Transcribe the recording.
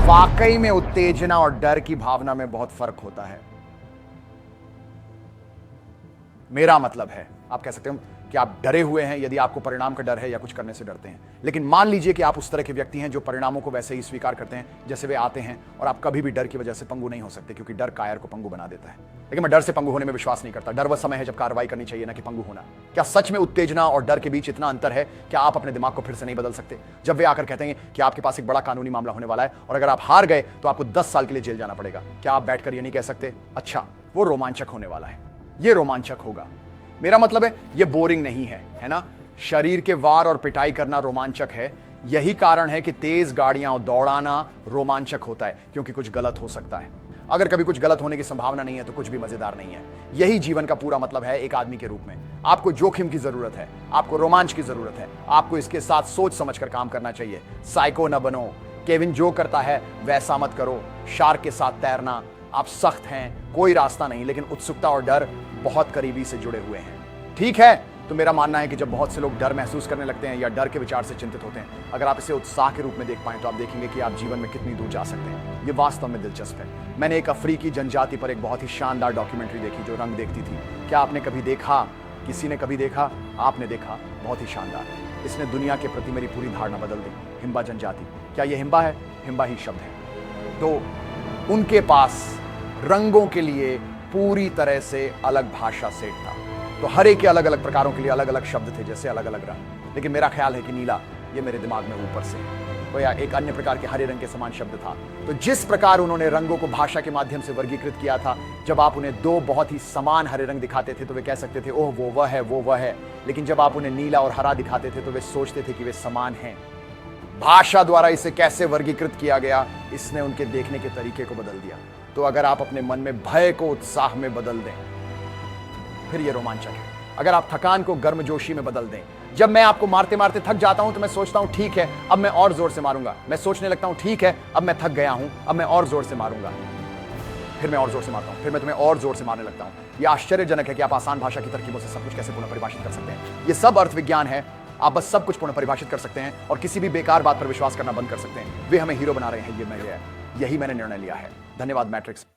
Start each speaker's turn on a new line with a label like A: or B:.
A: वाकई में उत्तेजना और डर की भावना में बहुत फर्क होता है। मेरा मतलब है, आप कह सकते हो कि आप डरे हुए हैं यदि आपको परिणाम का डर है या कुछ करने से डरते हैं। लेकिन मान लीजिए कि आप उस तरह के व्यक्ति हैं जो परिणामों को वैसे ही स्वीकार करते हैं जैसे वे आते हैं, और आप कभी भी डर की वजह से पंगु नहीं हो सकते, क्योंकि डर कायर को पंगु बना देता है। लेकिन मैं डर से पंगु होने में विश्वास नहीं करता। डर वह समय है जब कार्रवाई करनी चाहिए, ना कि पंगु होना। क्या सच में उत्तेजना और डर के बीच इतना अंतर है? क्या आप अपने दिमाग को फिर से नहीं बदल सकते? जब वे आकर कहते हैं कि आपके पास एक बड़ा कानूनी मामला होने वाला है और अगर आप हार गए तो आपको 10 साल के लिए जेल जाना पड़ेगा, क्या आप बैठकर ये नहीं कह सकते, अच्छा वो रोमांचक होने वाला है, ये रोमांचक होगा? मेरा मतलब है ये बोरिंग नहीं है ना? शरीर के वार और पिटाई करना रोमांचक है। यही कारण है कि तेज गाड़ियां दौड़ाना रोमांचक होता है, क्योंकि कुछ गलत हो सकता है। अगर कभी कुछ गलत होने की संभावना नहीं है तो कुछ भी मजेदार नहीं है। यही जीवन का पूरा मतलब है एक आदमी के रूप में। आपको जोखिम की जरूरत है, आपको रोमांच की जरूरत है, आपको इसके साथ सोच समझकर काम करना चाहिए। साइको न बनो, केविन जो करता है वैसा मत करो। शार्क के साथ तैरना, आप सख्त हैं, कोई रास्ता नहीं, लेकिन उत्सुकता और डर बहुत करीबी से जुड़े हुए हैं। ठीक है, तो मेरा मानना है कि जब बहुत से लोग डर महसूस करने लगते हैं या डर के विचार से चिंतित होते हैं, अगर आप इसे उत्साह के रूप में देख पाएं तो आप देखेंगे कि आप जीवन में कितनी दूर जा सकते हैं। ये वास्तव में दिलचस्प है। मैंने एक अफ्रीकी जनजाति पर एक बहुत ही शानदार डॉक्यूमेंट्री देखी जो रंग देखती थी। क्या आपने कभी देखा? किसी ने कभी देखा? आपने देखा? बहुत ही शानदार। इसने दुनिया के प्रति मेरी पूरी धारणा बदल दी। हिम्बा जनजाति, क्या ये हिम्बा है? हिम्बा ही शब्द है। तो उनके पास रंगों के लिए पूरी तरह से अलग भाषा सेट था। तो हर एक के अलग अलग प्रकारों के लिए अलग अलग शब्द थे, जैसे अलग अलग रंग। लेकिन मेरा ख्याल है कि नीला, ये मेरे दिमाग में ऊपर से है। तो या एक अन्य प्रकार के हरे रंग के समान शब्द था। तो जिस प्रकार उन्होंने रंगों को भाषा के माध्यम से वर्गीकृत किया था, जब आप उन्हें दो बहुत ही समान हरे रंग दिखाते थे तो वे कह सकते थे ओह वो वह है, वो वह है। लेकिन जब आप उन्हें नीला और हरा दिखाते थे तो वे सोचते थे कि वे समान हैं। भाषा द्वारा इसे कैसे वर्गीकृत किया गया, इसने उनके देखने के तरीके को बदल दिया। तो अगर आप अपने मन में भय को उत्साह में बदल दें, फिर यह रोमांचक है। अगर आप थकान को गर्मजोशी में बदल दें, जब मैं आपको मारते मारते थक जाता हूं तो मैं सोचता हूं ठीक है अब मैं और जोर से मारूंगा। मैं सोचने लगता हूं ठीक है अब मैं थक गया हूं, अब मैं और जोर से मारूंगा। फिर मैं और जोर से मारता हूं, फिर मैं तुम्हें और जोर से मारने लगता हूं। यह आश्चर्यजनक है कि आप आसान भाषा की तरकीबों से सब कुछ कैसे पुनः परिभाषित कर सकते हैं। यह सब अर्थ विज्ञान है। आप बस सब कुछ पुनः परिभाषित कर सकते हैं और किसी भी बेकार बात पर विश्वास करना बंद कर सकते हैं। वे हमें हीरो बना रहे हैं, यही मैंने निर्णय लिया है। धन्यवाद मैट्रिक्स।